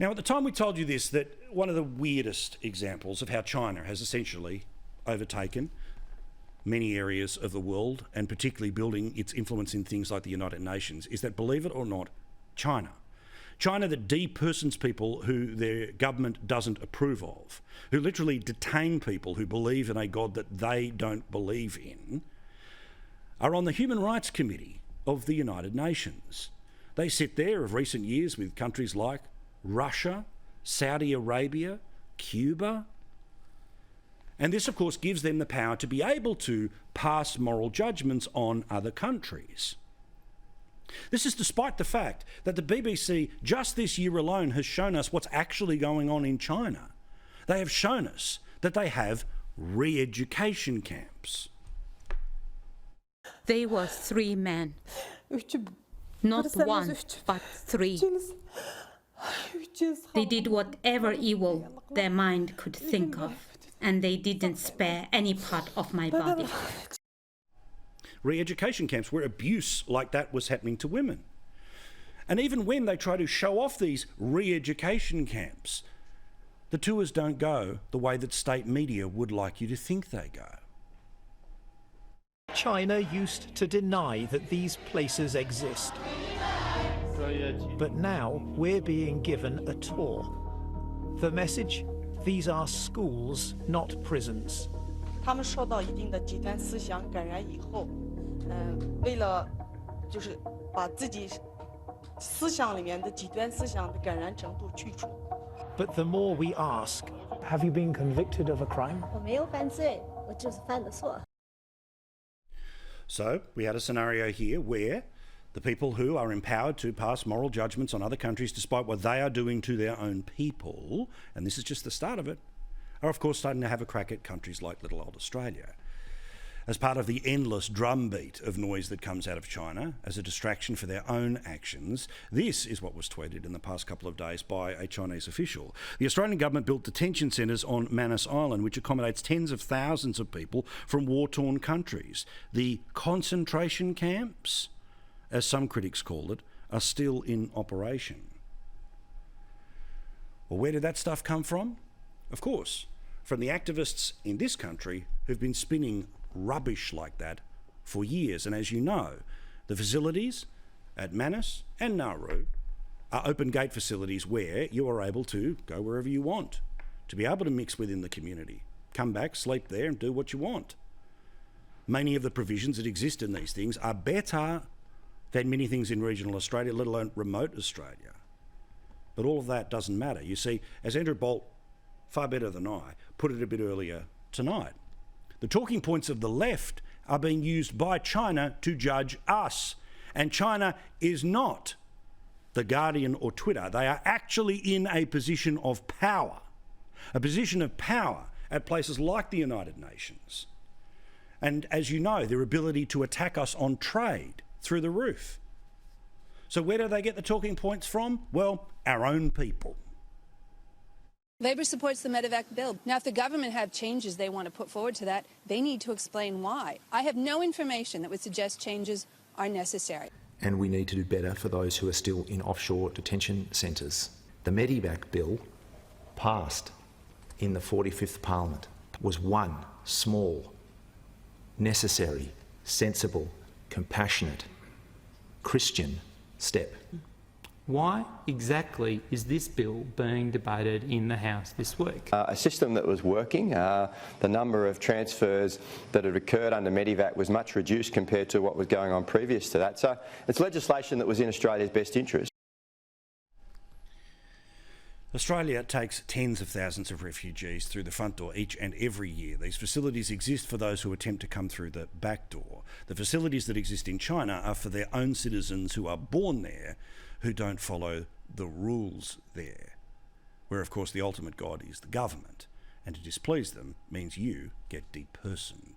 Now, at the time we told you this, that one of the weirdest examples of how China has essentially overtaken many areas of the world, and particularly building its influence in things like the United Nations, is that, believe it or not, China that depersons people who their government doesn't approve of, who literally detain people who believe in a God that they don't believe in, are on the Human Rights Committee of the United Nations. They sit there of recent years with countries like Russia, Saudi Arabia, Cuba. And this, of course, gives them the power to be able to pass moral judgments on other countries. This is despite the fact that the BBC just this year alone has shown us what's actually going on in China. They have shown us that they have re-education camps. They were 3 men. Not 1, but 3. They did whatever evil their mind could think of, and they didn't spare any part of my body. Re-education camps where abuse like that was happening to women. And even when they try to show off these re-education camps, the tours don't go the way that state media would like you to think they go. China used to deny that these places exist. But now we're being given a tour. The message? These are schools, not prisons. 他们受到一定的极端思想感染以后，为了就是把自己思想里面的极端思想的感染程度去除。 But the more we ask, have you been convicted of a crime? 我没有犯罪，我就是犯了错。 So we had a scenario here where the people who are empowered to pass moral judgments on other countries despite what they are doing to their own people, and this is just the start of it, are of course starting to have a crack at countries like little old Australia. As part of the endless drumbeat of noise that comes out of China as a distraction for their own actions, this is what was tweeted in the past couple of days by a Chinese official. The Australian government built detention centres on Manus Island, which accommodates tens of thousands of people from war-torn countries. The concentration camps, as some critics called it, are still in operation. Well, where did that stuff come from? Of course, from the activists in this country who've been spinning rubbish like that for years. And as you know, the facilities at Manus and Nauru are open gate facilities where you are able to go wherever you want, to be able to mix within the community, come back, sleep there and do what you want. Many of the provisions that exist in these things are better than many things in regional Australia, let alone remote Australia. But all of that doesn't matter. You see, as Andrew Bolt, far better than I, put it a bit earlier tonight, the talking points of the left are being used by China to judge us. And China is not The Guardian or Twitter. They are actually in a position of power at places like the United Nations. And as you know, their ability to attack us on trade through the roof. So where do they get the talking points from? Well, our own people. Labor supports the Medevac bill. Now, if the government have changes they want to put forward to that, they need to explain why. I have no information that would suggest changes are necessary. And we need to do better for those who are still in offshore detention centres. The Medevac bill passed in the 45th Parliament was one small, necessary, sensible, compassionate, Christian step. Why exactly is this bill being debated in the House this week? A system that was working, the number of transfers that had occurred under Medevac was much reduced compared to what was going on previous to that. So it's legislation that was in Australia's best interest. Australia takes tens of thousands of refugees through the front door each and every year. These facilities exist for those who attempt to come through the back door. The facilities that exist in China are for their own citizens who are born there, who don't follow the rules there, where of course the ultimate god is the government, and to displease them means you get depersoned.